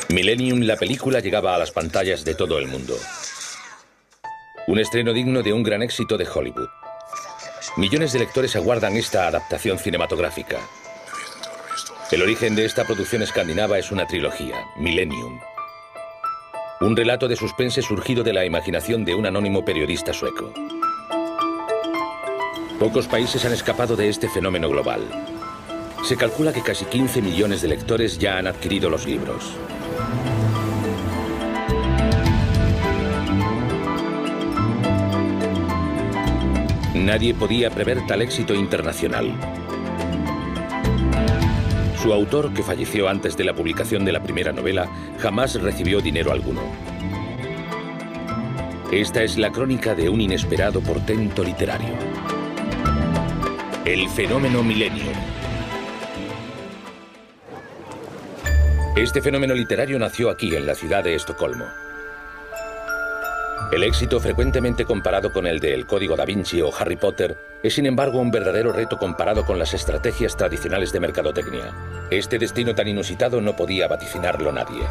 Millennium, la película, llegaba a las pantallas de todo el mundo. Un estreno digno de un gran éxito de Hollywood. Millones de lectores aguardan esta adaptación cinematográfica. El origen de esta producción escandinava es una trilogía, Millennium. Un relato de suspense surgido de la imaginación de un anónimo periodista sueco. Pocos países han escapado de este fenómeno global. Se calcula que casi 15 millones de lectores ya han adquirido los libros. Nadie podía prever tal éxito internacional. Su autor, que falleció antes de la publicación de la primera novela, jamás recibió dinero alguno. Esta es la crónica de un inesperado portento literario. El fenómeno Millennium. Este fenómeno literario nació aquí, en la ciudad de Estocolmo. El éxito, frecuentemente comparado con el de El Código Da Vinci o Harry Potter, es sin embargo un verdadero reto comparado con las estrategias tradicionales de mercadotecnia. Este destino tan inusitado no podía vaticinarlo nadie.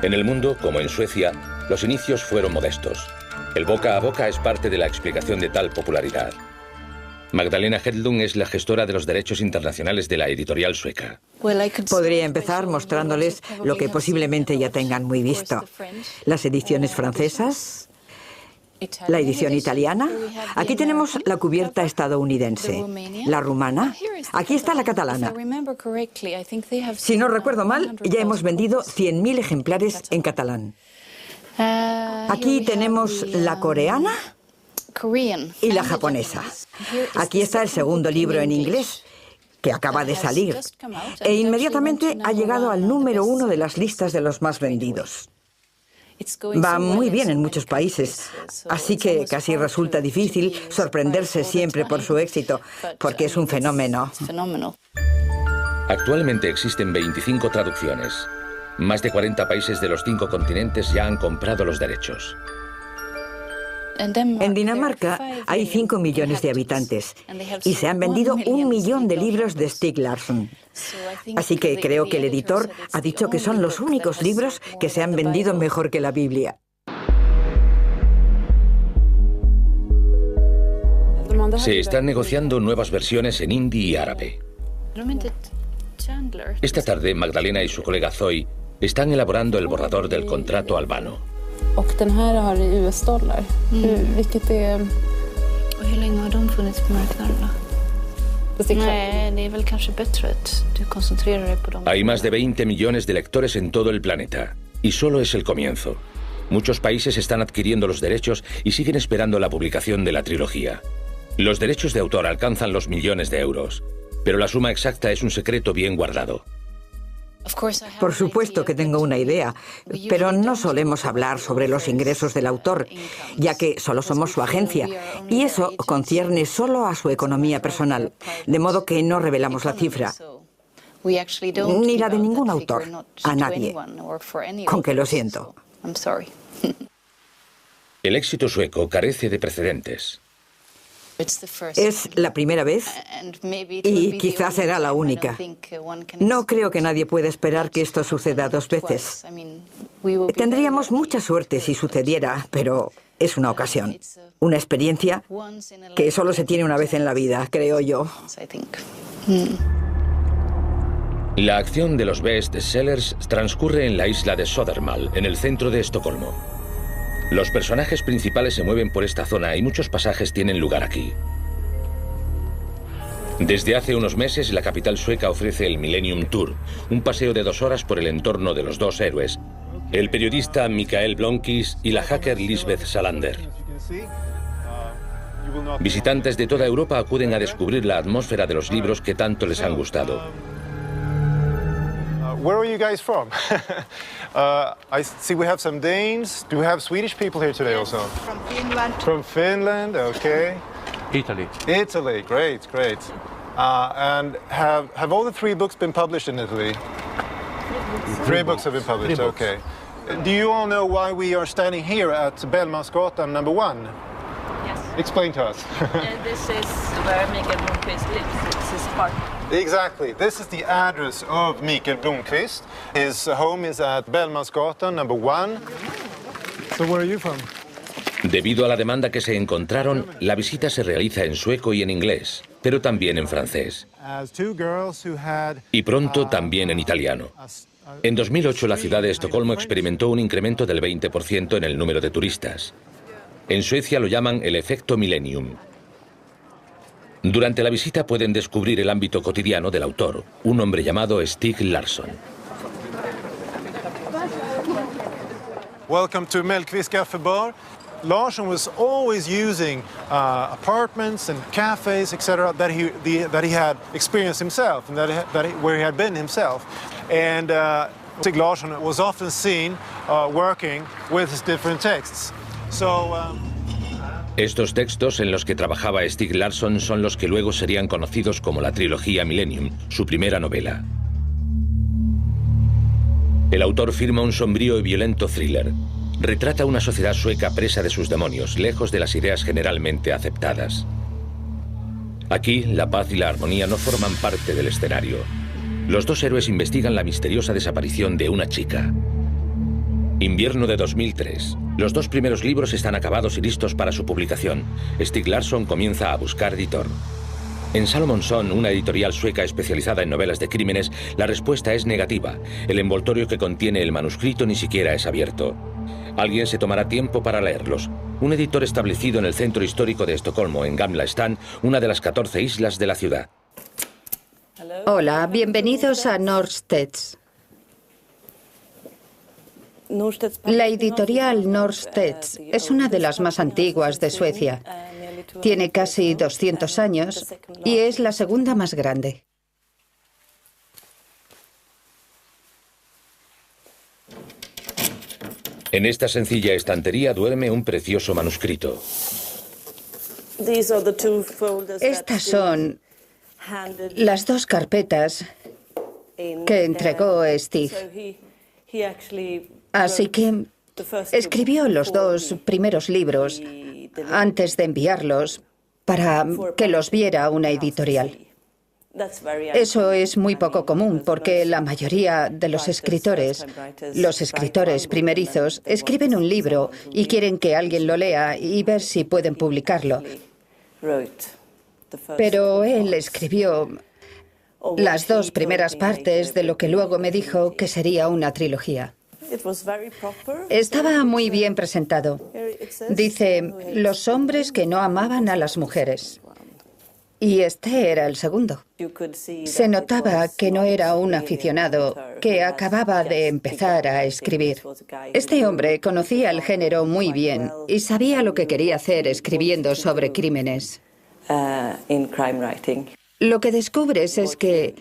En el mundo, como en Suecia, los inicios fueron modestos. El boca a boca es parte de la explicación de tal popularidad. Magdalena Hedlund es la gestora de los derechos internacionales de la editorial sueca. Podría empezar mostrándoles lo que posiblemente ya tengan muy visto. Las ediciones francesas, la edición italiana. Aquí tenemos la cubierta estadounidense, la rumana. Aquí está la catalana. Si no recuerdo mal, ya hemos vendido 100.000 ejemplares en catalán. Aquí tenemos la coreana y la japonesa. Aquí está el segundo libro en inglés, que acaba de salir, e inmediatamente ha llegado al número 1 de las listas de los más vendidos. Va muy bien en muchos países, así que casi resulta difícil sorprenderse siempre por su éxito, porque es un fenómeno. Actualmente existen 25 traducciones. Más de 40 países de los 5 continentes ya han comprado los derechos. En Dinamarca hay 5 millones de habitantes y se han vendido 1 millón de libros de Stieg Larsson. Así que creo que el editor ha dicho que son los únicos libros que se han vendido mejor que la Biblia. Se están negociando nuevas versiones en hindi y árabe. Esta tarde, Magdalena y su colega Zoe están elaborando el borrador del contrato albano. Och den här har US-dollar. Vilket är... Och hur länge har de funnits på marknaden då? Nej, det är väl kanske bättre att du koncentrerar dig på dem. Hay más de 20 millones de lectores en todo el planeta. Y solo es el comienzo. Muchos países están adquiriendo los derechos y siguen esperando la publicación de la trilogía. Los derechos de autor alcanzan los millones de euros. Pero la suma exacta es un secreto bien guardado. Por supuesto que tengo una idea, pero no solemos hablar sobre los ingresos del autor, ya que solo somos su agencia, y eso concierne solo a su economía personal, de modo que no revelamos la cifra, ni la de ningún autor, a nadie, con que lo siento. El éxito sueco carece de precedentes. Es la primera vez y quizás será la única. No creo que nadie pueda esperar que esto suceda 2 veces. Tendríamos mucha suerte si sucediera, pero es una ocasión, una experiencia que solo se tiene una vez en la vida, creo yo. La acción de los best-sellers transcurre en la isla de Södermalm, en el centro de Estocolmo. Los personajes principales se mueven por esta zona y muchos pasajes tienen lugar aquí. Desde hace unos meses, la capital sueca ofrece el Millennium Tour, un paseo de 2 horas por el entorno de los 2 héroes, el periodista Mikael Blomkvist y la hacker Lisbeth Salander. Visitantes de toda Europa acuden a descubrir la atmósfera de los libros que tanto les han gustado. Where are you guys from? I see we have some Danes. Do we have Swedish people here today also? From Finland. From Finland, okay. Italy. Italy, great, great. And have all the 3 books been published in Italy? 3 books have been published, okay. Do you all know why we are standing here at Bellmansgatan number 1? Yes. Explain to us. This is where Mikael Blomkvist lives. It's his apartment. Exactly. This is the address of Mikael Blomqvist. His home is at Bellmansgatan, number 1. So where are you from? Debido a la demanda que se encontraron, la visita se realiza en sueco y en inglés, pero también en francés. Y pronto también en italiano. En 2008 la ciudad de Estocolmo experimentó un incremento del 20% en el número de turistas. En Suecia lo llaman el efecto Millennium. Durante la visita pueden descubrir el ámbito cotidiano del autor, un hombre llamado Stieg Larsson. Welcome to Mellqvist Cafe Bar. Larsson was always using apartments and cafes, etc., that he had experienced himself and where he had been himself. And Stieg Larsson was often seen working with his different texts. Estos textos en los que trabajaba Stieg Larsson son los que luego serían conocidos como la trilogía Millennium, su primera novela. El autor firma un sombrío y violento thriller. Retrata una sociedad sueca presa de sus demonios, lejos de las ideas generalmente aceptadas. Aquí, la paz y la armonía no forman parte del escenario. Los dos héroes investigan la misteriosa desaparición de una chica. Invierno de 2003. Los dos primeros libros están acabados y listos para su publicación. Stieg Larsson comienza a buscar editor. En Salomonsson, una editorial sueca especializada en novelas de crímenes, la respuesta es negativa. El envoltorio que contiene el manuscrito ni siquiera es abierto. Alguien se tomará tiempo para leerlos. Un editor establecido en el centro histórico de Estocolmo, en Gamla Stan, una de las 14 islas de la ciudad. Hola, bienvenidos a Norstedts. La editorial Norstedts es una de las más antiguas de Suecia. Tiene casi 200 años y es la segunda más grande. En esta sencilla estantería duerme un precioso manuscrito. Estas son las dos carpetas que entregó Stieg. Así que escribió los dos primeros libros antes de enviarlos para que los viera una editorial. Eso es muy poco común porque la mayoría de los escritores primerizos, escriben un libro y quieren que alguien lo lea y ver si pueden publicarlo. Pero él escribió las dos primeras partes de lo que luego me dijo que sería una trilogía. Estaba muy bien presentado. Dice, los hombres que no amaban a las mujeres. Y este era el segundo. Se notaba que no era un aficionado que acababa de empezar a escribir. Este hombre conocía el género muy bien y sabía lo que quería hacer escribiendo sobre crímenes. Lo que descubres es que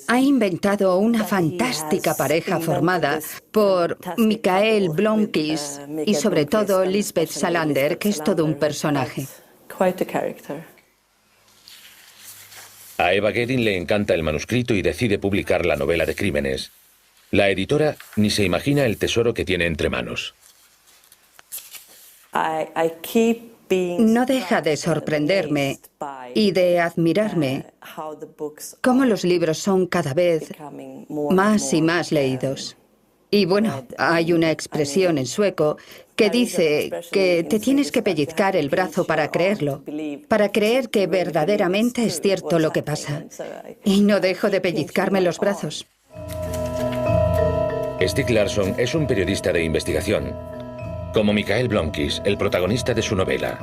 ha inventado una fantástica pareja formada por Mikael Blomqvist y sobre todo Lisbeth Salander, que es todo un personaje. A Eva Gedin le encanta el manuscrito y decide publicar la novela de crímenes. La editora ni se imagina el tesoro que tiene entre manos. No deja de sorprenderme y de admirarme cómo los libros son cada vez más y más leídos. Y bueno, hay una expresión en sueco que dice que te tienes que pellizcar el brazo para creerlo, para creer que verdaderamente es cierto lo que pasa. Y no dejo de pellizcarme los brazos. Stieg Larsson es un periodista de investigación, como Mikael Blomqvist, el protagonista de su novela.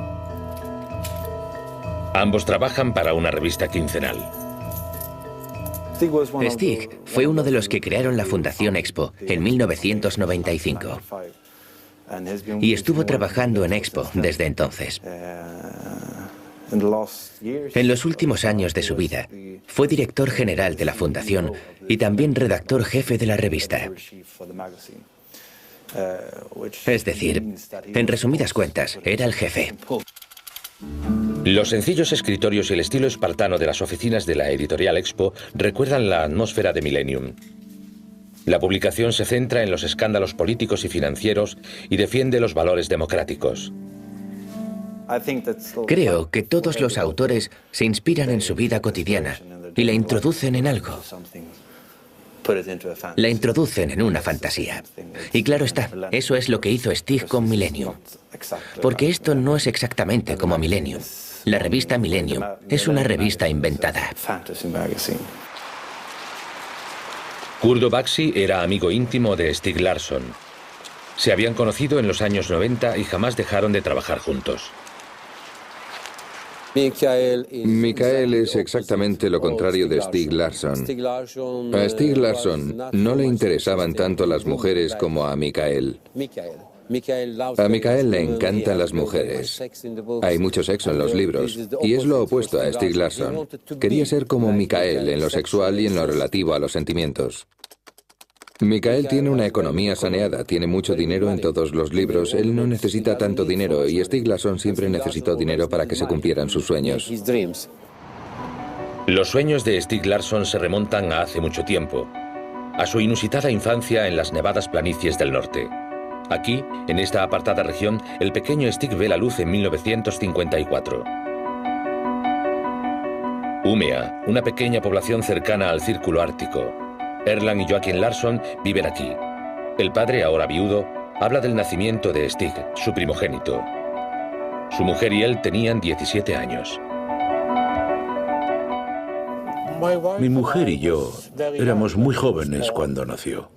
Ambos trabajan para una revista quincenal. Stieg fue uno de los que crearon la Fundación Expo en 1995 y estuvo trabajando en Expo desde entonces. En los últimos años de su vida, fue director general de la Fundación y también redactor jefe de la revista. Es decir, en resumidas cuentas, era el jefe. Los sencillos escritorios y el estilo espartano de las oficinas de la editorial Expo recuerdan la atmósfera de Millennium. La publicación se centra en los escándalos políticos y financieros y defiende los valores democráticos. Creo que todos los autores se inspiran en su vida cotidiana y la introducen en algo. La introducen en una fantasía. Y claro está, eso es lo que hizo Stig con Millennium. Porque esto no es exactamente como Millennium. La revista Millennium es una revista inventada. Kurdo Baxi era amigo íntimo de Stieg Larsson. Se habían conocido en los años 90 y jamás dejaron de trabajar juntos. Mikael es exactamente lo contrario de Stieg Larsson. A Stieg Larsson no le interesaban tanto las mujeres como a Mikael. A Mikael le encantan las mujeres. Hay mucho sexo en los libros, y es lo opuesto a Stieg Larsson. Quería ser como Mikael en lo sexual y en lo relativo a los sentimientos. Mikael tiene una economía saneada, tiene mucho dinero en todos los libros, él no necesita tanto dinero y Stieg Larsson siempre necesitó dinero para que se cumplieran sus sueños. Los sueños de Stieg Larsson se remontan a hace mucho tiempo, a su inusitada infancia en las nevadas planicies del norte. Aquí, en esta apartada región, el pequeño Stig ve la luz en 1954. Umeå, una pequeña población cercana al Círculo Ártico. Erland y Joakim Larsson viven aquí. El padre, ahora viudo, habla del nacimiento de Stig, su primogénito. Su mujer y él tenían 17 años. Mi mujer y yo éramos muy jóvenes cuando nació.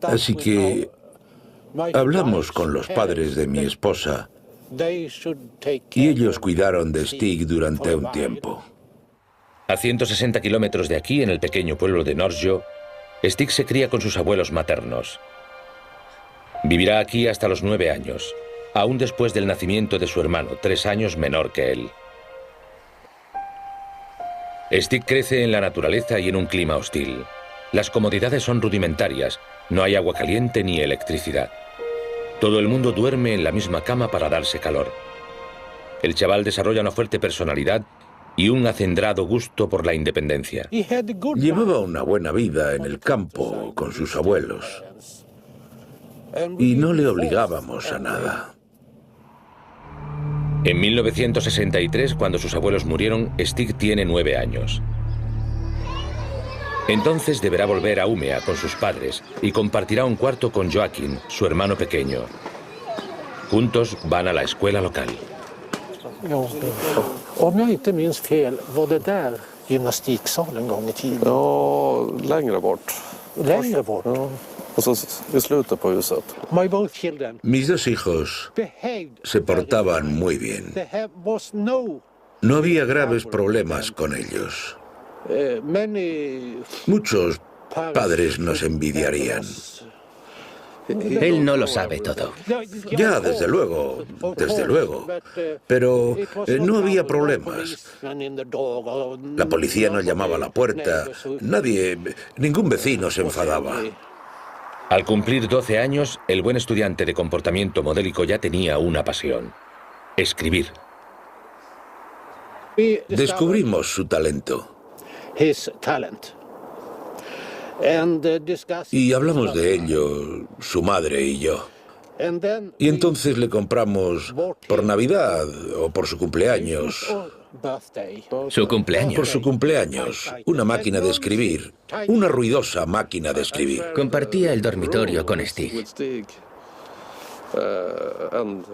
Así que hablamos con los padres de mi esposa y ellos cuidaron de Stig durante un tiempo. A 160 kilómetros de aquí, en el pequeño pueblo de Norsjö, Stig se cría con sus abuelos maternos. Vivirá aquí hasta los 9 años, aún después del nacimiento de su hermano, 3 años menor que él. Stig crece en la naturaleza y en un clima hostil. Las comodidades son rudimentarias, no hay agua caliente ni electricidad. Todo el mundo duerme en la misma cama para darse calor. El chaval desarrolla una fuerte personalidad y un acendrado gusto por la independencia. Llevaba una buena vida en el campo con sus abuelos y no le obligábamos a nada. En 1963, cuando sus abuelos murieron, Stig tiene 9 años. Entonces deberá volver a Umeå con sus padres y compartirá un cuarto con Joakim, su hermano pequeño. Juntos van a la escuela local. Om jag inte minns fel, var det där gymnastiksalen en gång i tiden? Ja, längre bort. Längre bort? Ja. Och så i slutet på huset. My both children. Mis dos hijos se portaban muy bien. No había graves problemas con ellos. Muchos padres nos envidiarían. Él no lo sabe todo. Ya, desde luego. Pero no había problemas. La policía no llamaba a la puerta. Ningún vecino se enfadaba. Al cumplir 12 años, el buen estudiante de comportamiento modélico ya tenía una pasión: escribir. Descubrimos su talento. Y hablamos de ello, su madre y yo. Y entonces le compramos por Navidad o por su cumpleaños. ¿Su cumpleaños? Por su cumpleaños. Una máquina de escribir. Una ruidosa máquina de escribir. Compartía el dormitorio con Stig.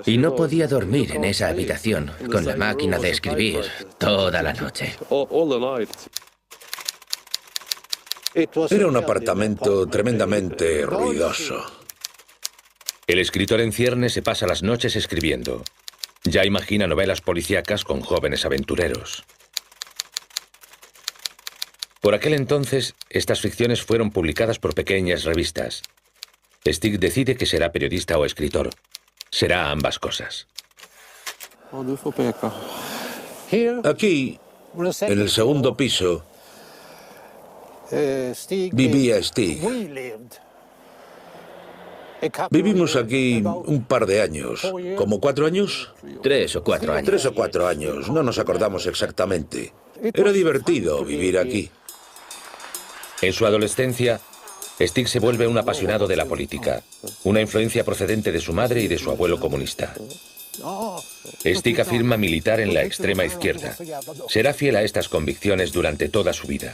Y no podía dormir en esa habitación con la máquina de escribir toda la noche. Era un apartamento tremendamente ruidoso. El escritor en ciernes se pasa las noches escribiendo. Ya imagina novelas policíacas con jóvenes aventureros. Por aquel entonces, estas ficciones fueron publicadas por pequeñas revistas. Stig decide que será periodista o escritor. Será ambas cosas. Aquí, en el segundo piso, vivía Stig. Vivimos aquí un par de años. ¿Como 4 años? 3 o 4 años. 3 o 4 años, no nos acordamos exactamente. Era divertido vivir aquí. En su adolescencia, Stig se vuelve un apasionado de la política, una influencia procedente de su madre y de su abuelo comunista. Stig afirma militar en la extrema izquierda. Será fiel a estas convicciones durante toda su vida.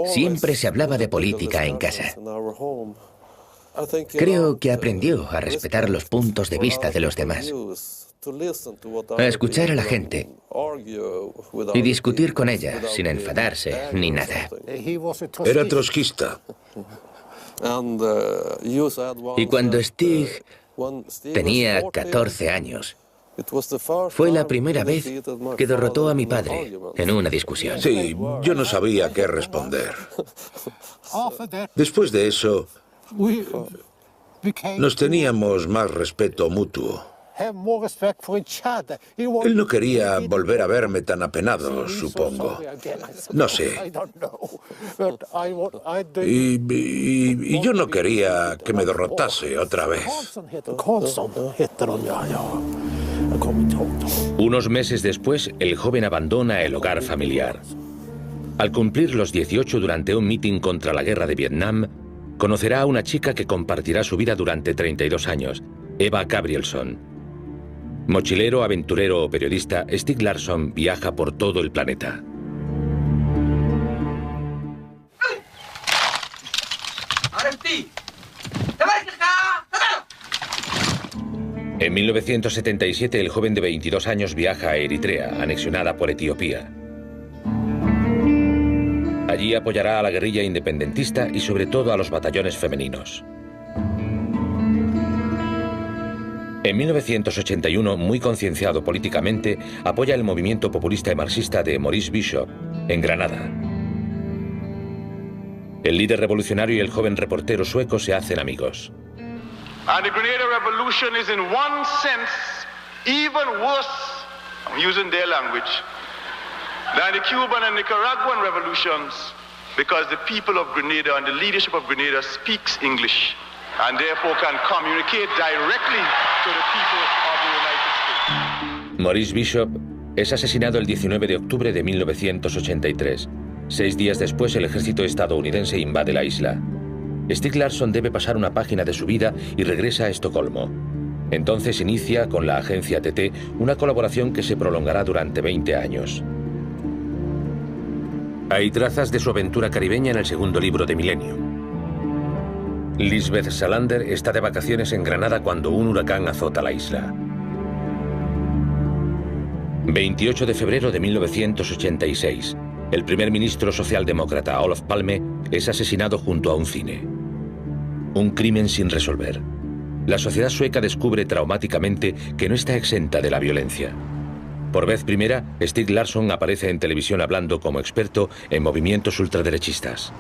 Siempre se hablaba de política en casa. Creo que aprendió a respetar los puntos de vista de los demás, a escuchar a la gente y discutir con ella sin enfadarse ni nada. Era trotskista. Y cuando Stig tenía 14 años, fue la primera vez que derrotó a mi padre en una discusión. Sí, yo no sabía qué responder. Después de eso, nos teníamos más respeto mutuo. Él no quería volver a verme tan apenado, supongo. No sé. Y yo no quería que me derrotase otra vez. Unos meses después, el joven abandona el hogar familiar. Al cumplir los 18 durante un mitin contra la guerra de Vietnam, conocerá a una chica que compartirá su vida durante 32 años, Eva Gabrielsson. Mochilero, aventurero o periodista, Stieg Larsson viaja por todo el planeta. En 1977, el joven de 22 años viaja a Eritrea, anexionada por Etiopía. Allí apoyará a la guerrilla independentista y sobre todo a los batallones femeninos. En 1981, muy concienciado políticamente, apoya el movimiento populista y marxista de Maurice Bishop, en Granada. El líder revolucionario y el joven reportero sueco se hacen amigos. And the Grenada Revolution is in one sense even worse, I'm using their language, than the Cuban and Nicaraguan revolutions, because the people of Grenada and the leadership of Grenada speaks English and therefore can communicate directly to the people of the United States. Maurice Bishop es asesinado el 19 de octubre de 1983. 6 días después, el ejército estadounidense invade la isla. Stieg Larsson debe pasar una página de su vida y regresa a Estocolmo. Entonces inicia con la agencia TT una colaboración que se prolongará durante 20 años. Hay trazas de su aventura caribeña en el segundo libro de Millennium. Lisbeth Salander está de vacaciones en Granada cuando un huracán azota la isla. 28 de febrero de 1986. El primer ministro socialdemócrata Olof Palme es asesinado junto a un cine. Un crimen sin resolver. La sociedad sueca descubre traumáticamente que no está exenta de la violencia. Por vez primera, Stieg Larsson aparece en televisión hablando como experto en movimientos ultraderechistas.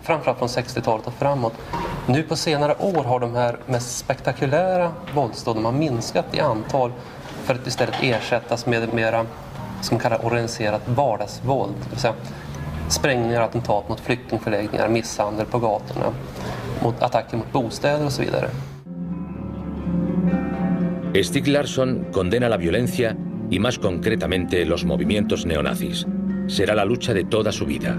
Framförallt från 60-talet och framåt. Nu på senare år har de här mest spektakulära våldsdåden har minskat i antal för att istället ersättas med ett mera som kallas organiserat vardagsvåld. Det vill säga sprängningar, attentat mot flyktingförläggningar, misshandel på gatorna, mot attacker mot bostäder och så vidare. Stieg Larsson condena la violencia y más concretamente los movimientos neonazis. Será la lucha de toda su vida.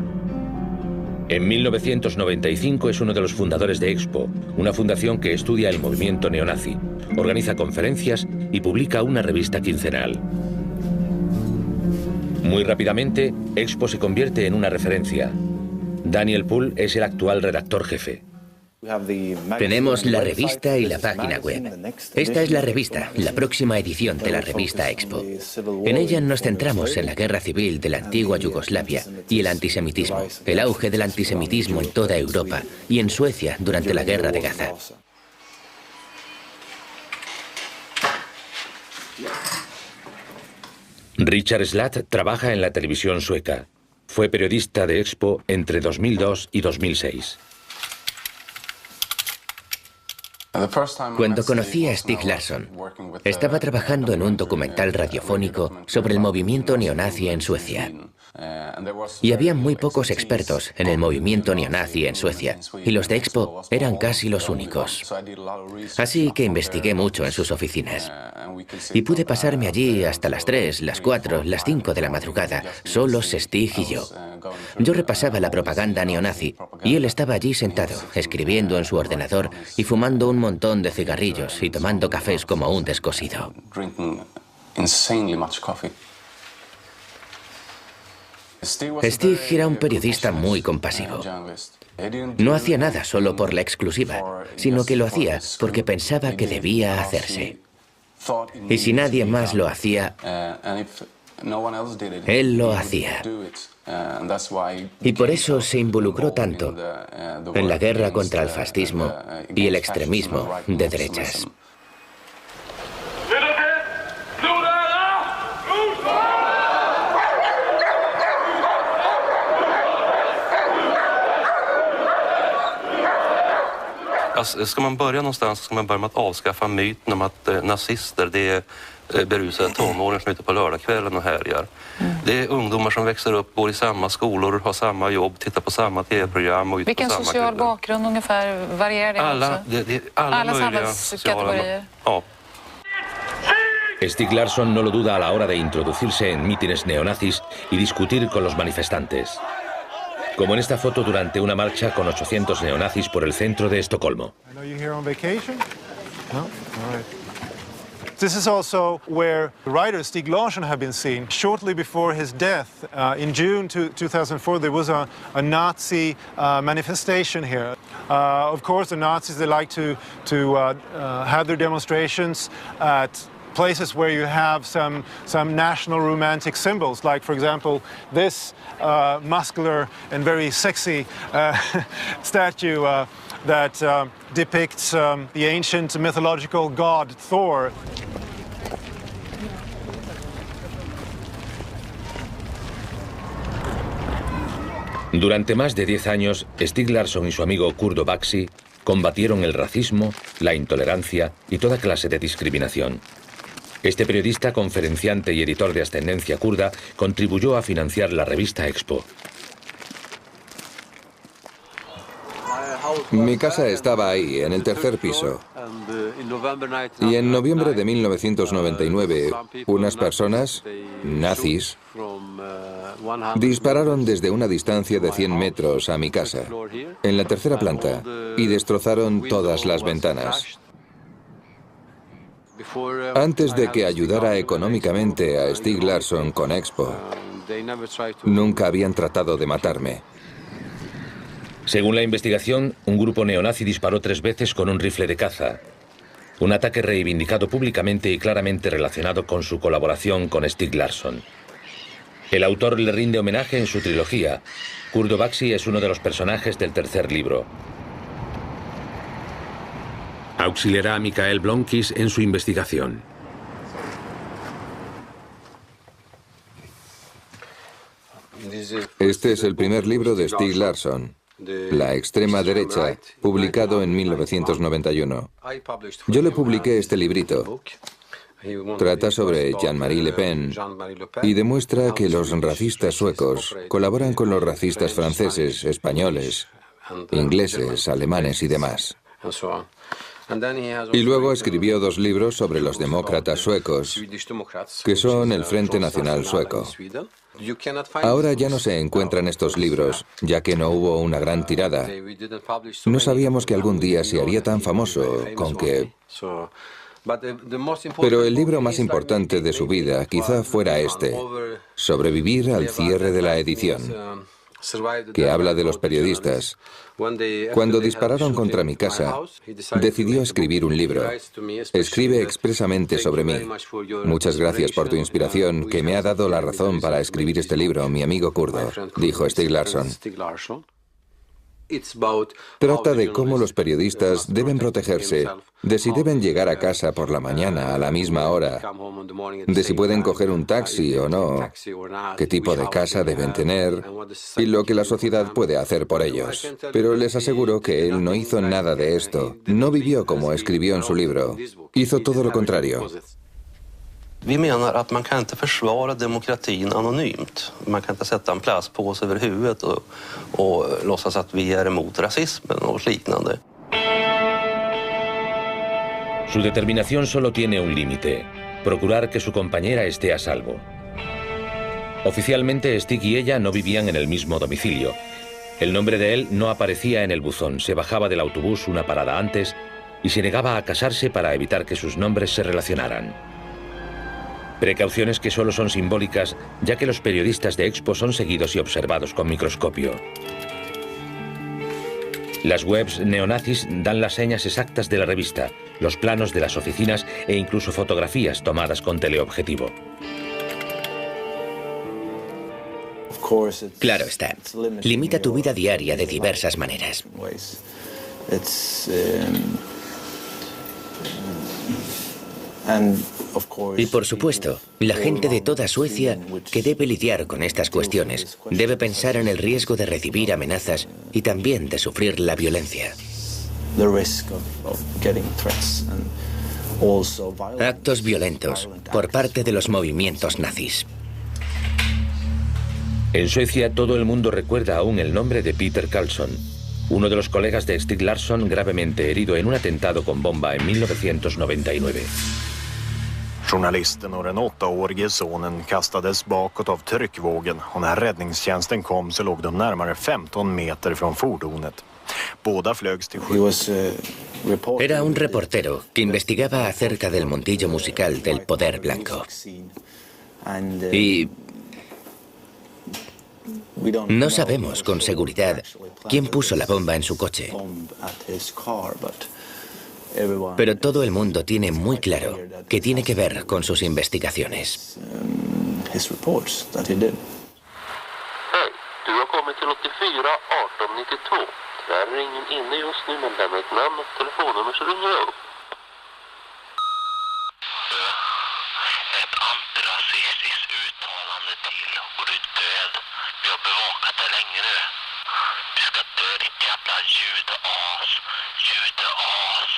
En 1995 es uno de los fundadores de Expo, una fundación que estudia el movimiento neonazi, organiza conferencias y publica una revista quincenal. Muy rápidamente, Expo se convierte en una referencia. Daniel Poole es el actual redactor jefe. Tenemos la revista y la página web. Esta es la revista, la próxima edición de la revista Expo. En ella nos centramos en la guerra civil de la antigua Yugoslavia y el antisemitismo, el auge del antisemitismo en toda Europa y en Suecia durante la guerra de Gaza. Richard Slatt trabaja en la televisión sueca. Fue periodista de Expo entre 2002 y 2006. Cuando conocí a Stieg Larsson, estaba trabajando en un documental radiofónico sobre el movimiento neonazi en Suecia. Y había muy pocos expertos en el movimiento neonazi en Suecia, y los de Expo eran casi los únicos. Así que investigué mucho en sus oficinas. Y pude pasarme allí hasta las 3, las 4, las 5 de la madrugada, solos Stig y yo. Yo repasaba la propaganda neonazi, y él estaba allí sentado, escribiendo en su ordenador y fumando un montón de cigarrillos y tomando cafés como un descosido. Stig era un periodista muy compasivo. No hacía nada solo por la exclusiva, sino que lo hacía porque pensaba que debía hacerse. Y si nadie más lo hacía, él lo hacía. Y por eso se involucró tanto en la guerra contra el fascismo y el extremismo de derechas. Ska man börja någonstans ska man börja med att avskaffa myten om att nazister det är berusade tonåringar som är ute på lördagskvällen och härjar. Det är ungdomar som växer upp, går i samma skolor, har samma jobb, tittar på samma tv-program och ute på samma Vilken social bakgrund ungefär varierar det alla möjliga samhällskategorier? Ja. Stieg Larsson no lo duda a la hora de introducirse en mítines neonazis y discutir con los manifestantes. Como en esta foto durante una marcha con 800 neonazis por el centro de Estocolmo. This is also where the writer Stieg Larsson had been seen. Shortly before his death, in June 2004, there was a Nazi manifestation here. Of course, the Nazis, they like to have their demonstrations at places where you have some national romantic symbols, like, for example, this muscular and very sexy statue that depicts the ancient mythological god Thor. Durante más de 10 años, Stieg Larsson y su amigo Kurdo Baxi combatieron el racismo, la intolerancia y toda clase de discriminación. Este periodista, conferenciante y editor de ascendencia kurda contribuyó a financiar la revista Expo. Mi casa estaba ahí, en el tercer piso. Y en noviembre de 1999, unas personas, nazis, dispararon desde una distancia de 100 metros a mi casa, en la tercera planta, y destrozaron todas las ventanas. Antes de que ayudara económicamente a Stieg Larsson con Expo, nunca habían tratado de matarme. Según la investigación, un grupo neonazi disparó 3 veces con un rifle de caza. Un ataque reivindicado públicamente y claramente relacionado con su colaboración con Stieg Larsson. El autor le rinde homenaje en su trilogía. Kurdo Baxi es uno de los personajes del tercer libro. Auxiliará a Mikael Blomkvist en su investigación. Este es el primer libro de Stieg Larsson, La extrema derecha, publicado en 1991. Yo le publiqué este librito. Trata sobre Jean-Marie Le Pen y demuestra que los racistas suecos colaboran con los racistas franceses, españoles, ingleses, alemanes y demás. Y luego escribió 2 libros sobre los demócratas suecos, que son el Frente Nacional Sueco. Ahora ya no se encuentran estos libros, ya que no hubo una gran tirada. No sabíamos que algún día se haría tan famoso, con que... Pero el libro más importante de su vida quizá fuera este, Sobrevivir al cierre de la edición, que habla de los periodistas. Cuando dispararon contra mi casa, decidió escribir un libro. Escribe expresamente sobre mí. Muchas gracias por tu inspiración, que me ha dado la razón para escribir este libro, mi amigo kurdo, dijo Stieg Larsson. Trata de cómo los periodistas deben protegerse, de si deben llegar a casa por la mañana a la misma hora, de si pueden coger un taxi o no, qué tipo de casa deben tener y lo que la sociedad puede hacer por ellos. Pero les aseguro que él no hizo nada de esto, no vivió como escribió en su libro, hizo todo lo contrario. Vi menar att man kan inte försvara demokratin anonymt. Man kan inte sätta en plastpåse över huvudet och låtsas att vi är emot rasismen och liknande. Su determinación solo tiene un límite: procurar que su compañera esté a salvo. Oficialmente, Stig y ella no vivían en el mismo domicilio. El nombre de él no aparecía en el buzón, se bajaba del autobús una parada antes y se negaba a casarse para evitar que sus nombres se relacionaran. Precauciones que solo son simbólicas, ya que los periodistas de Expo son seguidos y observados con microscopio. Las webs neonazis dan las señas exactas de la revista, los planos de las oficinas e incluso fotografías tomadas con teleobjetivo. Claro está. Limita tu vida diaria de diversas maneras. Y por supuesto, la gente de toda Suecia que debe lidiar con estas cuestiones debe pensar en el riesgo de recibir amenazas y también de sufrir la violencia. Actos violentos por parte de los movimientos nazis. En Suecia todo el mundo recuerda aún el nombre de Peter Carlsson, uno de los colegas de Stieg Larsson gravemente herido en un atentado con bomba en 1999. Journalisten och den 8-årige sonen kastades bakåt av tryckvågen och när räddningstjänsten kom så låg de närmare 15 meter från fordonet. Båda flögs till sjukhus. Era un reportero que investigaba acerca del montillo musical del Poder Blanco. Y no sabemos con seguridad quién puso la bomba en su coche. Pero todo el mundo tiene muy claro que tiene que ver con sus investigaciones. Hej, du har kommit till 84 1892. Tyvärr är ingen inne just nu, men lämna ett namn och telefonnummer så ringer jag upp. Ett antirasistiskt uttalande till och du är död. Vi har bevakat det länge nu. Du ska dö, ditt jävla judeas. Judeas.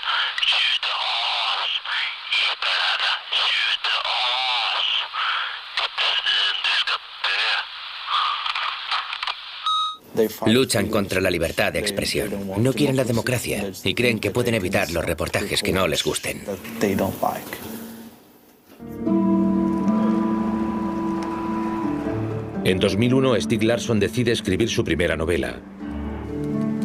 Judeas. Eberhärra. Judeas. Ditt svin, du ska dö. Luchan contra la libertad de expresión. No quieren la democracia y creen que pueden evitar los reportajes que no les gusten. En 2001, Stieg Larsson decide escribir su primera novela.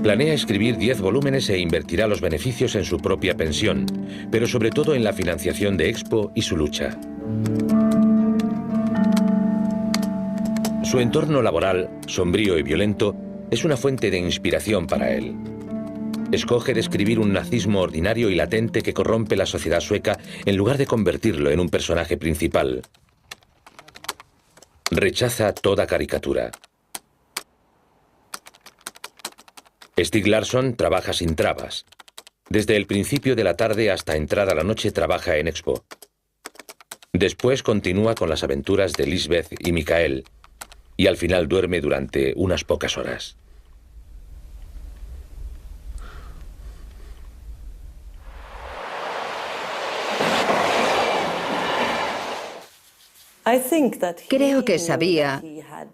Planea escribir 10 volúmenes e invertirá los beneficios en su propia pensión, pero sobre todo en la financiación de Expo y su lucha. Su entorno laboral, sombrío y violento, es una fuente de inspiración para él. Escoge describir un nazismo ordinario y latente que corrompe la sociedad sueca en lugar de convertirlo en un personaje principal. Rechaza toda caricatura. Stieg Larsson trabaja sin trabas. Desde el principio de la tarde hasta entrada la noche trabaja en Expo. Después continúa con las aventuras de Lisbeth y Mikael, y al final duerme durante unas pocas horas. Creo que sabía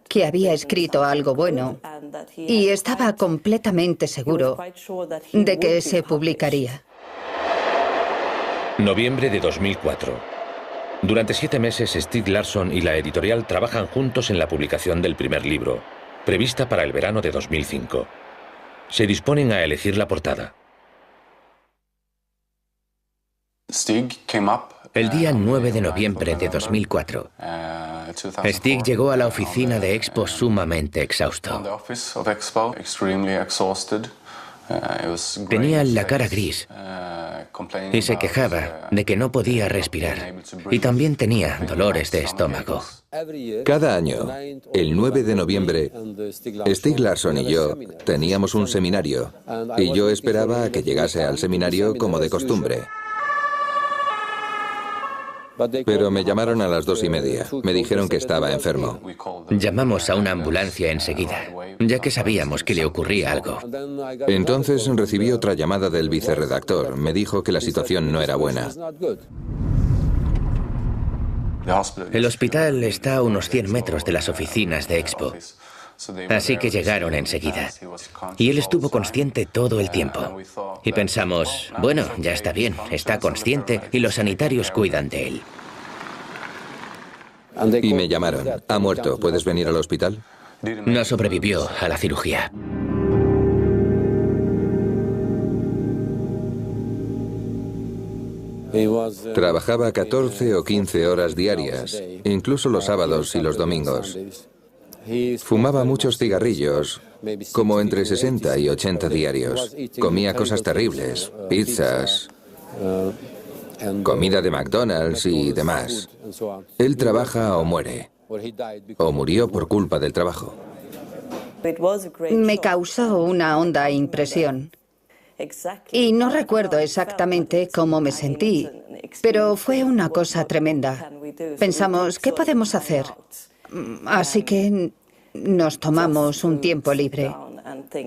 que había escrito algo bueno y estaba completamente seguro de que se publicaría. Noviembre de 2004. Durante 7 meses, Stieg Larsson y la editorial trabajan juntos en la publicación del primer libro, prevista para el verano de 2005. Se disponen a elegir la portada. El día 9 de noviembre de 2004, Stieg llegó a la oficina de Expo sumamente exhausto. Tenía la cara gris y se quejaba de que no podía respirar. Y también tenía dolores de estómago. Cada año, el 9 de noviembre, Stieg Larsson y yo teníamos un seminario, y yo esperaba a que llegase al seminario como de costumbre. Pero me llamaron a las 2:30. Me dijeron que estaba enfermo. Llamamos a una ambulancia enseguida, ya que sabíamos que le ocurría algo. Entonces recibí otra llamada del vicerredactor. Me dijo que la situación no era buena. El hospital está a unos 100 metros de las oficinas de Expo. Así que llegaron enseguida. Y él estuvo consciente todo el tiempo. Y pensamos, bueno, ya está bien, está consciente y los sanitarios cuidan de él. Y me llamaron. Ha muerto. ¿Puedes venir al hospital? No sobrevivió a la cirugía. Trabajaba 14 o 15 horas diarias, incluso los sábados y los domingos. Fumaba muchos cigarrillos, como entre 60 y 80 diarios. Comía cosas terribles, pizzas, comida de McDonald's y demás. Él trabaja o muere, o murió por culpa del trabajo. Me causó una honda impresión. Y no recuerdo exactamente cómo me sentí, pero fue una cosa tremenda. Pensamos, ¿qué podemos hacer? Así que nos tomamos un tiempo libre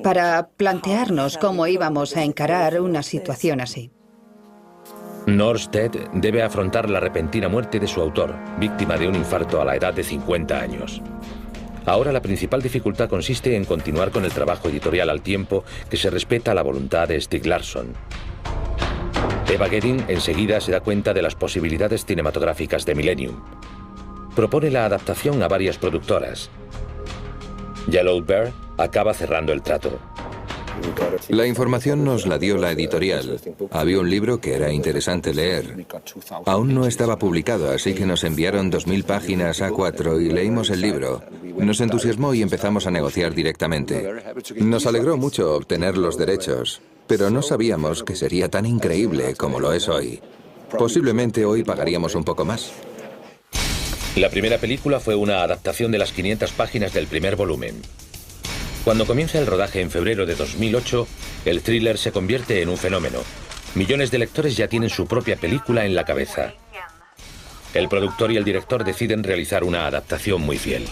para plantearnos cómo íbamos a encarar una situación así. Norstedt debe afrontar la repentina muerte de su autor, víctima de un infarto a la edad de 50 años. Ahora la principal dificultad consiste en continuar con el trabajo editorial al tiempo que se respeta la voluntad de Stieg Larsson. Eva Gerding enseguida se da cuenta de las posibilidades cinematográficas de Millennium. Propone la adaptación a varias productoras. Yellow Bear acaba cerrando el trato. La información nos la dio la editorial. Había un libro que era interesante leer. Aún no estaba publicado, así que nos enviaron 2000 páginas A4 y leímos el libro. Nos entusiasmó y empezamos a negociar directamente. Nos alegró mucho obtener los derechos, pero no sabíamos que sería tan increíble como lo es hoy. Posiblemente hoy pagaríamos un poco más. La primera película fue una adaptación de las 500 páginas del primer volumen. Cuando comienza el rodaje en febrero de 2008, el thriller se convierte en un fenómeno. Millones de lectores ya tienen su propia película en la cabeza. El productor y el director deciden realizar una adaptación muy fiel.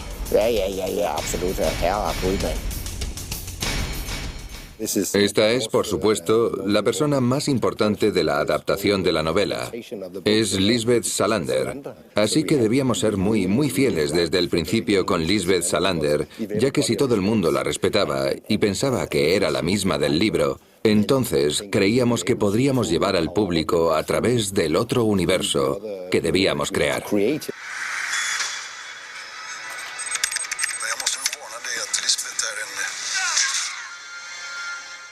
Esta es, por supuesto, la persona más importante de la adaptación de la novela. Es Lisbeth Salander. Así que debíamos ser muy fieles desde el principio con Lisbeth Salander, ya que si todo el mundo la respetaba y pensaba que era la misma del libro, entonces creíamos que podríamos llevar al público a través del otro universo que debíamos crear.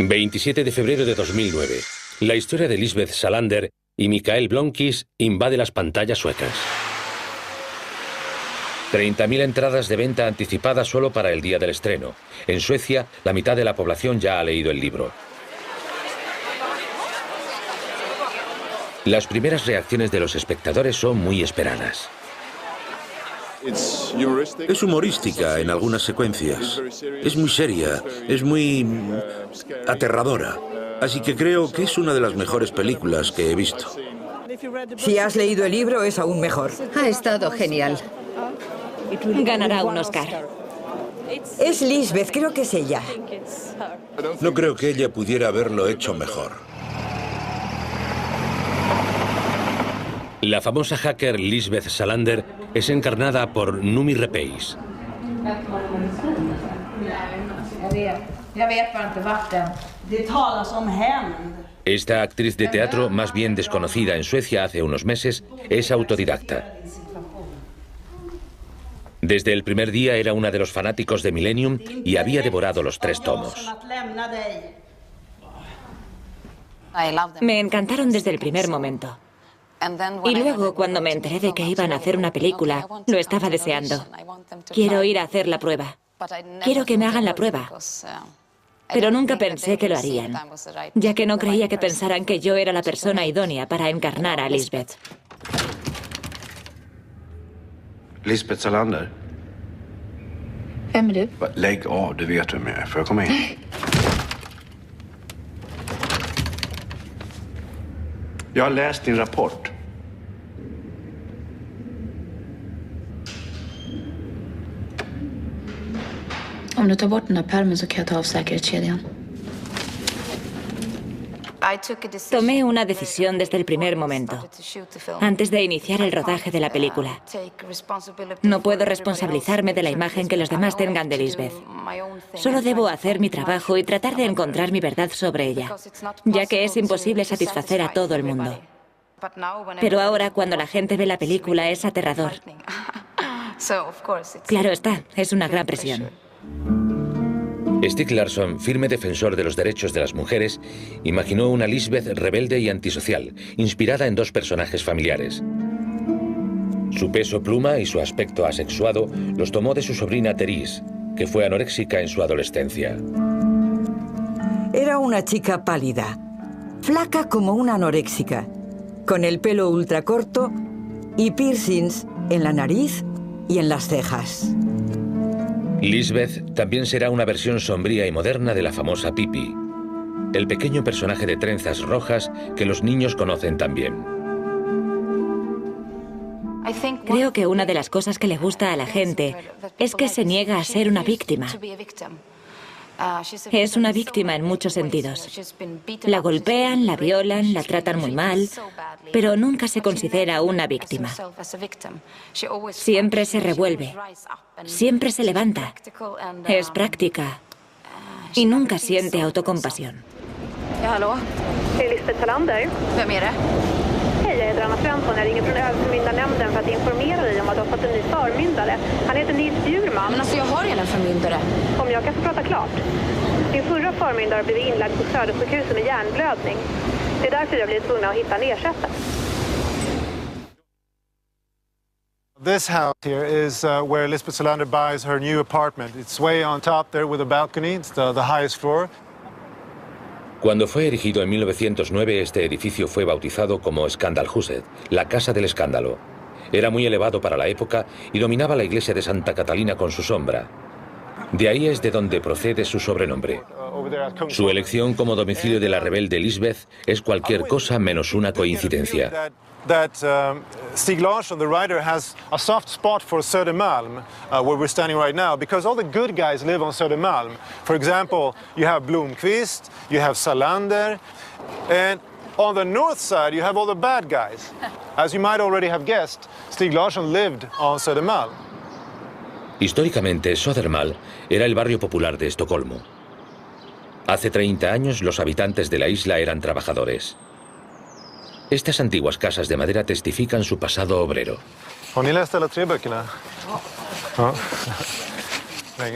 27 de febrero de 2009. La historia de Lisbeth Salander y Mikael Blomkvist invade las pantallas suecas. 30.000 entradas de venta anticipadas solo para el día del estreno. En Suecia, la mitad de la población ya ha leído el libro. Las primeras reacciones de los espectadores son muy esperadas. Es humorística en algunas secuencias. Es muy seria, es muy aterradora. Así que creo que es una de las mejores películas que he visto. Si has leído el libro, es aún mejor. Ha estado genial. Ganará un Oscar. Es Lisbeth, creo que es ella. No creo que ella pudiera haberlo hecho mejor. La famosa hacker Lisbeth Salander es encarnada por Noomi Rapace. Esta actriz de teatro, más bien desconocida en Suecia hace unos meses, es autodidacta. Desde el primer día era una de los fanáticos de Millennium y había devorado los 3 tomos. Me encantaron desde el primer momento. Y luego, cuando me enteré de que iban a hacer una película, lo estaba deseando. Quiero ir a hacer la prueba. Quiero que me hagan la prueba. Pero nunca pensé que lo harían, ya que no creía que pensaran que yo era la persona idónea para encarnar a Lisbeth. Lisbeth Salander. Vem är du? Lägg av, du vet vem jag är. Får jag komma in? Jag har läst din rapport. Om du tar bort den där pärmen så kan jag ta av säkerhetskedjan. Tomé una decisión desde el primer momento, antes de iniciar el rodaje de la película. No puedo responsabilizarme de la imagen que los demás tengan de Lisbeth. Solo debo hacer mi trabajo y tratar de encontrar mi verdad sobre ella, ya que es imposible satisfacer a todo el mundo. Pero ahora, cuando la gente ve la película, es aterrador. Claro está, es una gran presión. Stieg Larsson, firme defensor de los derechos de las mujeres, imaginó una Lisbeth rebelde y antisocial, inspirada en dos personajes familiares. Su peso pluma y su aspecto asexuado los tomó de su sobrina Therese, que fue anoréxica en su adolescencia. Era una chica pálida, flaca como una anoréxica, con el pelo ultracorto y piercings en la nariz y en las cejas. Lisbeth también será una versión sombría y moderna de la famosa Pippi, el pequeño personaje de trenzas rojas que los niños conocen también. Creo que una de las cosas que le gusta a la gente es que se niega a ser una víctima. Es una víctima en muchos sentidos. La golpean, la violan, la tratan muy mal, pero nunca se considera una víctima. Siempre se revuelve, siempre se levanta, es práctica y nunca siente autocompasión. Hallå? Det är Lisbeth Salander. Vem är det? Hej, jag heter Anna Svensson. Jag ringer från överförmyndarnämnden för att informera dig om att du har fått en ny förmyndare. Han heter Nils Bjurman. Men alltså, jag har redan en förmyndare. Om jag kan få prata klart. Din förra förmyndare blev inlagd på Södersjukhuset med hjärnblödning. Det är därför jag blivit tvungen att hitta en ersättare. This house here is where Lisbeth Salander buys her new apartment. It's way on top there with a balcony. It's the highest floor. Cuando fue erigido en 1909, este edificio fue bautizado como Skandalhuset, la Casa del Escándalo. Era muy elevado para la época y dominaba la iglesia de Santa Catalina con su sombra. De ahí es de donde procede su sobrenombre. Su elección como domicilio de la rebelde Lisbeth es cualquier cosa menos una coincidencia. Stieg Larsson, the writer, has a soft spot for Södermalm, where we're standing right now, because all the good guys live on Södermalm. For example, you have Blomqvist, you have Salander, and on the north side you have all the bad guys. As you might already have guessed, Stieg Larsson lived on Södermalm. Históricamente, Södermalm era el barrio popular de Estocolmo. Hace 30 años los habitantes de la isla eran trabajadores. Estas antiguas casas de madera testifican su pasado obrero.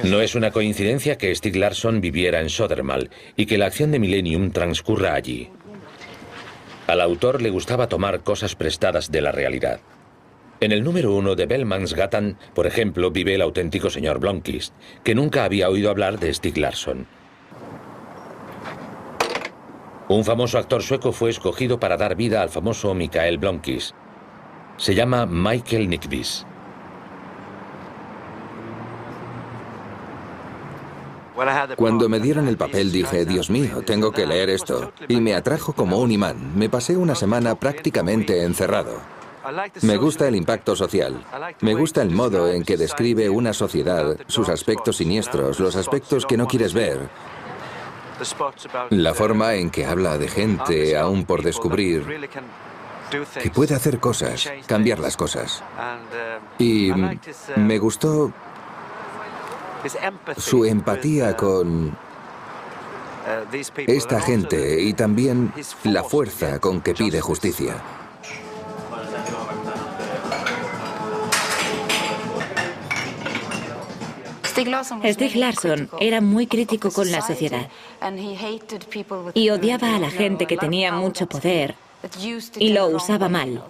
No es una coincidencia que Stieg Larsson viviera en Södermalm y que la acción de Millennium transcurra allí. Al autor le gustaba tomar cosas prestadas de la realidad. En el número 1 de Bellmansgatan, por ejemplo, vive el auténtico señor Blomqvist, que nunca había oído hablar de Stieg Larsson. Un famoso actor sueco fue escogido para dar vida al famoso Mikael Blomqvist. Se llama Michael Nyqvist. Cuando me dieron el papel dije, Dios mío, tengo que leer esto. Y me atrajo como un imán. Me pasé una semana prácticamente encerrado. Me gusta el impacto social. Me gusta el modo en que describe una sociedad, sus aspectos siniestros, los aspectos que no quieres ver. La forma en que habla de gente aún por descubrir, que puede hacer cosas, cambiar las cosas. Y me gustó su empatía con esta gente y también la fuerza con que pide justicia. Stieg Larsson era muy crítico con la sociedad y odiaba a la gente que tenía mucho poder y lo usaba mal,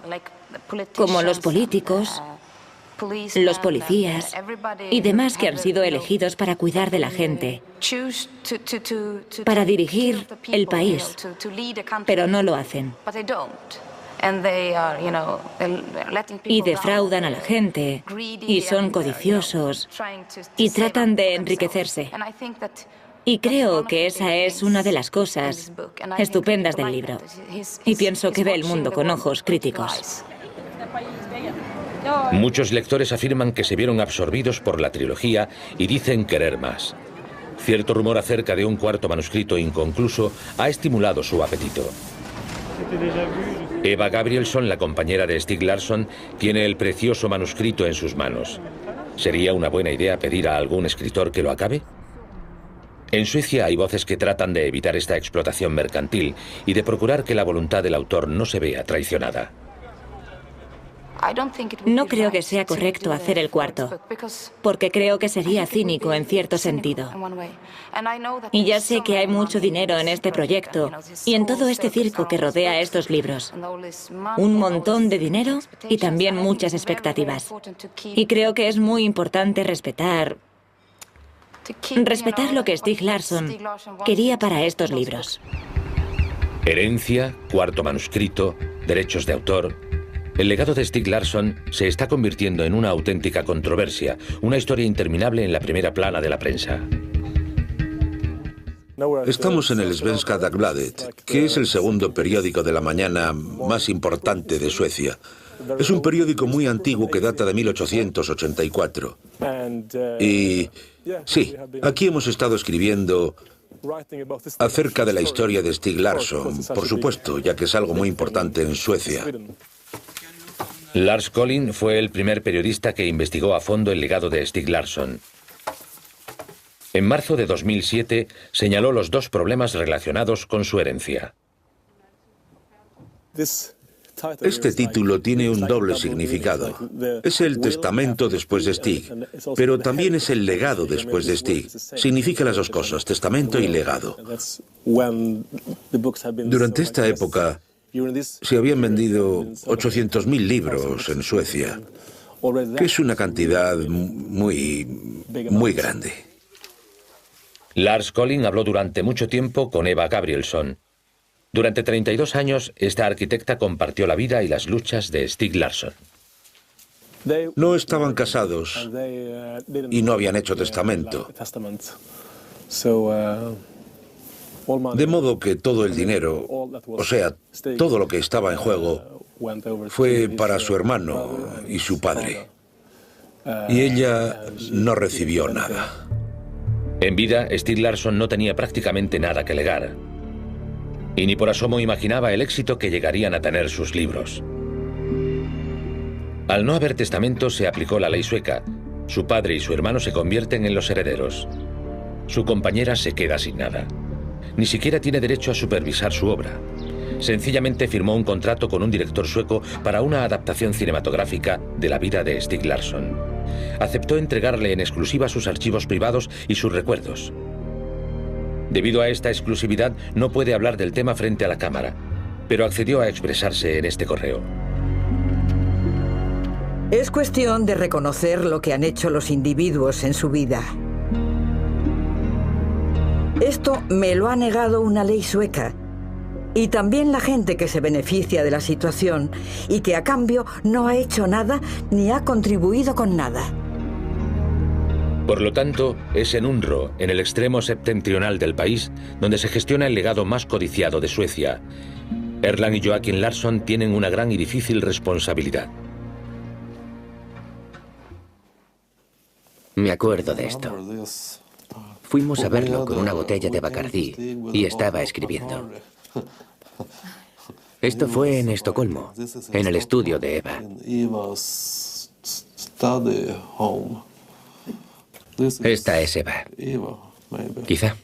como los políticos, los policías y demás que han sido elegidos para cuidar de la gente, para dirigir el país, pero no lo hacen. Y defraudan a la gente, y son codiciosos, y tratan de enriquecerse. Y creo que esa es una de las cosas estupendas del libro. Y pienso que ve el mundo con ojos críticos. Muchos lectores afirman que se vieron absorbidos por la trilogía y dicen querer más. Cierto rumor acerca de un cuarto manuscrito inconcluso ha estimulado su apetito. Eva Gabrielsson, la compañera de Stieg Larsson, tiene el precioso manuscrito en sus manos. ¿Sería una buena idea pedir a algún escritor que lo acabe? En Suecia hay voces que tratan de evitar esta explotación mercantil y de procurar que la voluntad del autor no se vea traicionada. No creo que sea correcto hacer el cuarto, porque creo que sería cínico en cierto sentido. Y ya sé que hay mucho dinero en este proyecto y en todo este circo que rodea estos libros. Un montón de dinero y también muchas expectativas. Y creo que es muy importante respetar lo que Stieg Larsson quería para estos libros. Herencia, cuarto manuscrito, derechos de autor. El legado de Stieg Larsson se está convirtiendo en una auténtica controversia, una historia interminable en la primera plana de la prensa. Estamos en el Svenska Dagbladet, que es el segundo periódico de la mañana más importante de Suecia. Es un periódico muy antiguo que data de 1884. Y sí, aquí hemos estado escribiendo acerca de la historia de Stieg Larsson, por supuesto, ya que es algo muy importante en Suecia. Lars Collin fue el primer periodista que investigó a fondo el legado de Stieg Larsson. En marzo de 2007 señaló los dos problemas relacionados con su herencia. Este título tiene un doble significado. Es el testamento después de Stieg, pero también es el legado después de Stieg. Significa las dos cosas, testamento y legado. Durante esta época se habían vendido 800.000 libros en Suecia, que es una cantidad muy grande. Lars Collin habló durante mucho tiempo con Eva Gabrielsson. Durante 32 años, esta arquitecta compartió la vida y las luchas de Stieg Larsson. No estaban casados y no habían hecho testamento. De modo que todo el dinero, o sea, todo lo que estaba en juego, fue para su hermano y su padre. Y ella no recibió nada. En vida, Stieg Larsson no tenía prácticamente nada que legar. Y ni por asomo imaginaba el éxito que llegarían a tener sus libros. Al no haber testamento, se aplicó la ley sueca. Su padre y su hermano se convierten en los herederos. Su compañera se queda sin nada. Ni siquiera tiene derecho a supervisar su obra. Sencillamente firmó un contrato con un director sueco para una adaptación cinematográfica de la vida de Stieg Larsson. Aceptó entregarle en exclusiva sus archivos privados y sus recuerdos. Debido a esta exclusividad, no puede hablar del tema frente a la cámara, pero accedió a expresarse en este correo. Es cuestión de reconocer lo que han hecho los individuos en su vida. Esto me lo ha negado una ley sueca. Y también la gente que se beneficia de la situación y que a cambio no ha hecho nada ni ha contribuido con nada. Por lo tanto, es en Unro, en el extremo septentrional del país, donde se gestiona el legado más codiciado de Suecia. Erland y Joakim Larsson tienen una gran y difícil responsabilidad. Me acuerdo de esto. Fuimos a verlo con una botella de Bacardí y estaba escribiendo. Esto fue en Estocolmo, en el estudio de Eva. Esta es Eva. Quizá.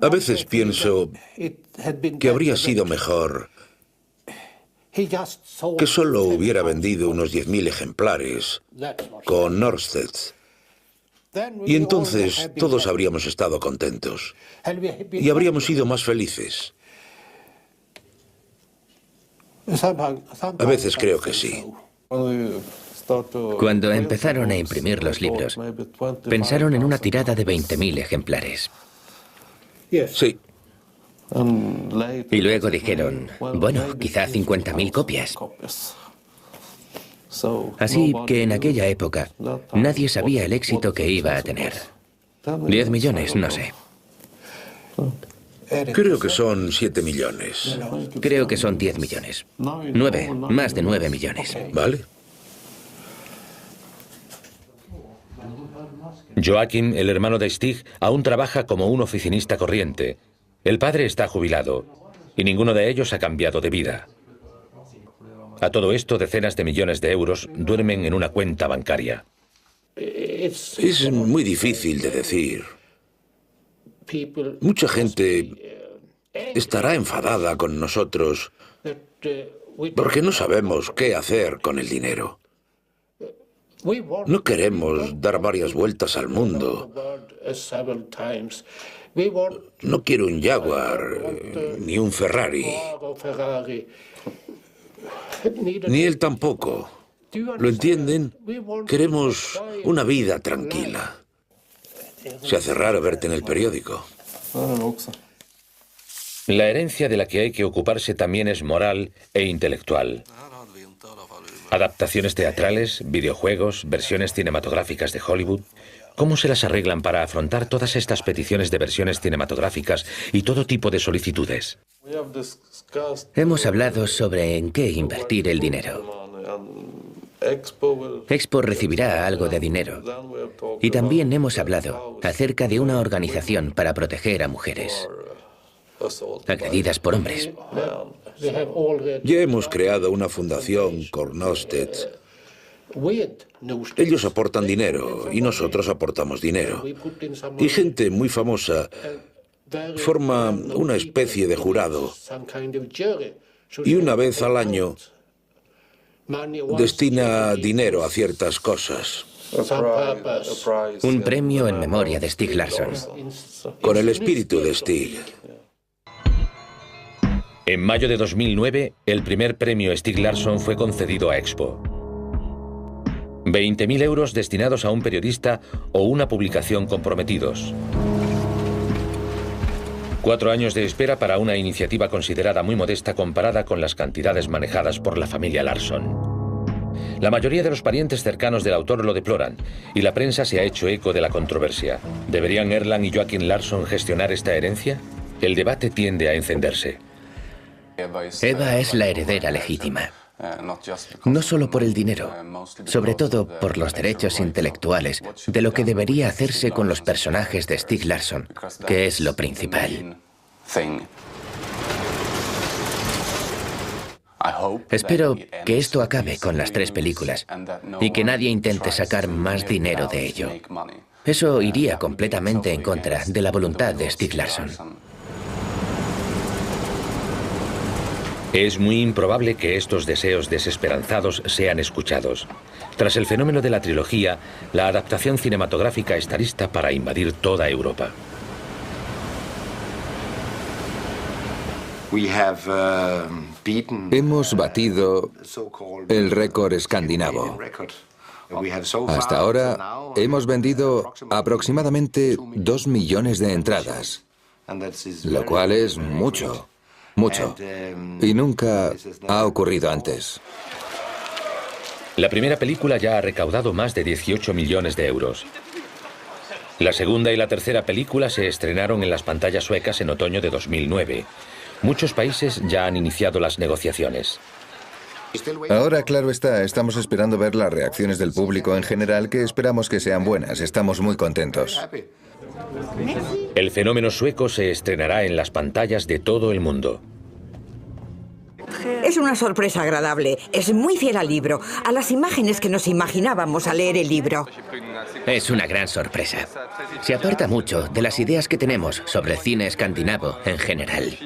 A veces pienso que habría sido mejor que solo hubiera vendido unos 10.000 ejemplares con Norstedts. Y entonces todos habríamos estado contentos y habríamos sido más felices. A veces creo que sí. Cuando empezaron a imprimir los libros, pensaron en una tirada de 20.000 ejemplares. Sí. Y luego dijeron, bueno, quizá 50.000 copias. Así que en aquella época nadie sabía el éxito que iba a tener. 10 millones, no sé. Creo que son 7 millones. Creo que son 10 millones. 9, más de 9 millones. ¿Vale? Joakim, el hermano de Stig, aún trabaja como un oficinista corriente. El padre está jubilado y ninguno de ellos ha cambiado de vida. A todo esto, decenas de millones de euros duermen en una cuenta bancaria. Es muy difícil de decir. Mucha gente estará enfadada con nosotros porque no sabemos qué hacer con el dinero. No queremos dar varias vueltas al mundo. No quiero un Jaguar, ni un Ferrari. Ni él tampoco. ¿Lo entienden? Queremos una vida tranquila. Se hace raro verte en el periódico. La herencia de la que hay que ocuparse también es moral e intelectual. Adaptaciones teatrales, videojuegos, versiones cinematográficas de Hollywood. ¿Cómo se las arreglan para afrontar todas estas peticiones de versiones cinematográficas y todo tipo de solicitudes? Hemos hablado sobre en qué invertir el dinero. Expo recibirá algo de dinero. Y también hemos hablado acerca de una organización para proteger a mujeres agredidas por hombres. Ya hemos creado una fundación Cornosteds. Ellos aportan dinero y nosotros aportamos dinero. Y gente muy famosa forma una especie de jurado y una vez al año destina dinero a ciertas cosas. Un premio en memoria de Stieg Larsson. Con el espíritu de Stig. En mayo de 2009, el primer premio Stieg Larsson fue concedido a Expo. 20.000 euros destinados a un periodista o una publicación comprometidos. 4 años de espera para una iniciativa considerada muy modesta comparada con las cantidades manejadas por la familia Larsson. La mayoría de los parientes cercanos del autor lo deploran y la prensa se ha hecho eco de la controversia. ¿Deberían Erland y Joakim Larsson gestionar esta herencia? El debate tiende a encenderse. Eva es la heredera legítima. No solo por el dinero, sobre todo por los derechos intelectuales de lo que debería hacerse con los personajes de Stieg Larsson, que es lo principal. Espero que esto acabe con las 3 películas y que nadie intente sacar más dinero de ello. Eso iría completamente en contra de la voluntad de Stieg Larsson. Es muy improbable que estos deseos desesperanzados sean escuchados. Tras el fenómeno de la trilogía, la adaptación cinematográfica está lista para invadir toda Europa. Hemos batido el récord escandinavo. Hasta ahora hemos vendido aproximadamente 2 millones de entradas, lo cual es mucho. Mucho. Y nunca ha ocurrido antes. La primera película ya ha recaudado más de 18 millones de euros. La segunda y la tercera película se estrenaron en las pantallas suecas en otoño de 2009. Muchos países ya han iniciado las negociaciones. Ahora, claro está, estamos esperando ver las reacciones del público en general, que esperamos que sean buenas. Estamos muy contentos. El fenómeno sueco se estrenará en las pantallas de todo el mundo. Es una sorpresa agradable. Es muy fiel al libro, a las imágenes que nos imaginábamos al leer el libro. Es una gran sorpresa. Se aparta mucho de las ideas que tenemos sobre el cine escandinavo en general.